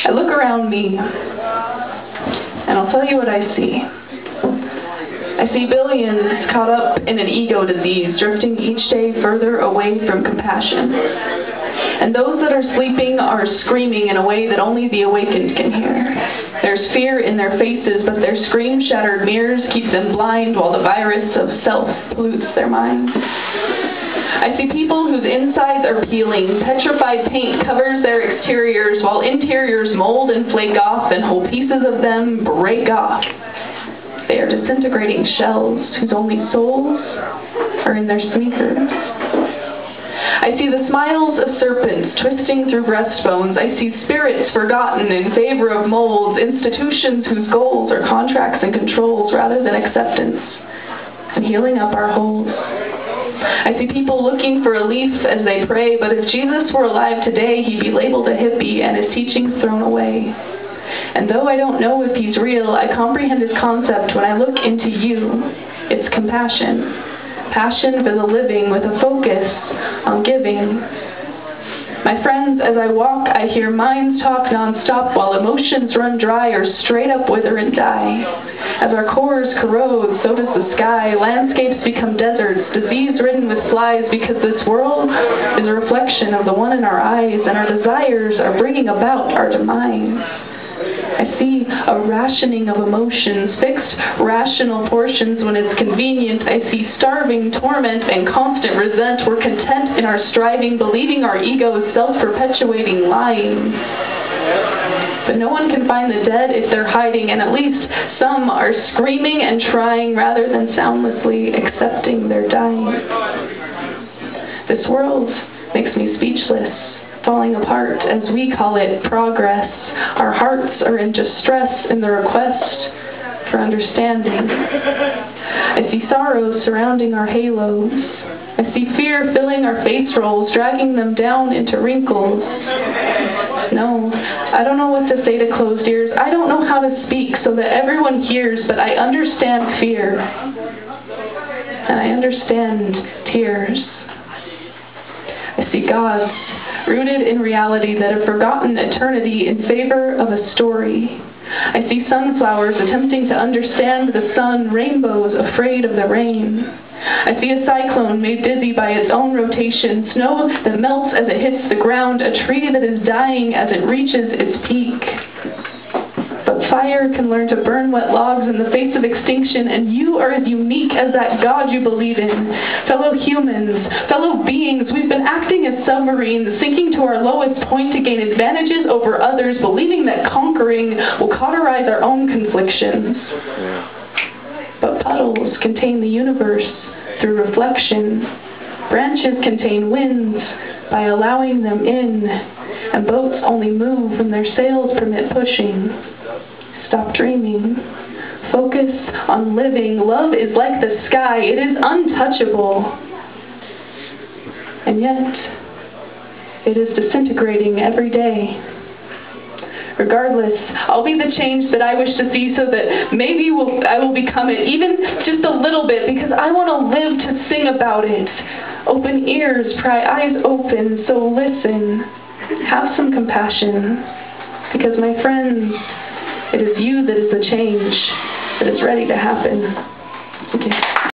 I look around me, and I'll tell you what I see. I see billions caught up in an ego disease, drifting each day further away from compassion. And those that are sleeping are screaming in a way that only the awakened can hear. There's fear in their faces, but their scream-shattered mirrors keep them blind while the virus of self pollutes their minds. I see people whose insides are peeling. Petrified paint covers their exteriors, while interiors mold and flake off, and whole pieces of them break off. They are disintegrating shells whose only souls are in their sneakers. I see the smiles of serpents twisting through breastbones. I see spirits forgotten in favor of molds, institutions whose goals are contracts and controls rather than acceptance, and healing up our holes. I see people looking for relief as they pray, but if Jesus were alive today, he'd be labeled a hippie and his teachings thrown away. And though I don't know if he's real, I comprehend his concept when I look into you. It's compassion. Passion for the living with a focus on giving. My friends, as I walk, I hear minds talk nonstop while emotions run dry or straight up wither and die. As our cores corrode, so does the sky. Landscapes become deserts, disease-ridden with flies, because this world is a reflection of the one in our eyes, and our desires are bringing about our demise. I see a rationing of emotions, fixed rational portions when it's convenient. I see starving torment and constant resent. We're content in our striving, believing our ego is self-perpetuating lying. But no one can find the dead if they're hiding, and at least some are screaming and trying rather than soundlessly accepting their dying. This world makes me speechless. Falling apart, as we call it, progress. Our hearts are in distress in the request for understanding. I see sorrows surrounding our halos. I see fear filling our face rolls, dragging them down into wrinkles. No, I don't know what to say to closed ears. I don't know how to speak so that everyone hears, but I understand fear. And I understand tears. I see gods rooted in reality that have forgotten eternity in favor of a story. I see sunflowers attempting to understand the sun, rainbows afraid of the rain. I see a cyclone made dizzy by its own rotation, snow that melts as it hits the ground, a tree that is dying as it reaches its peak. But fire can learn to burn wet logs in the face of extinction, and you are as unique as that God you believe in. Fellow humans, fellow beings, we've been acting as submarines, sinking to our lowest point to gain advantages over others, believing that conquering will cauterize our own conflictions. But puddles contain the universe through reflection. Branches contain winds by allowing them in, and boats only move when their sails permit pushing. Stop dreaming. Focus on living. Love is like the sky. It is untouchable. And yet, it is disintegrating every day. Regardless, I'll be the change that I wish to see so that maybe I will become it, even just a little bit, because I want to live to sing about it. Open ears, pry eyes open, so listen. Have some compassion, because my friends, it is you that is the change that is ready to happen. Okay.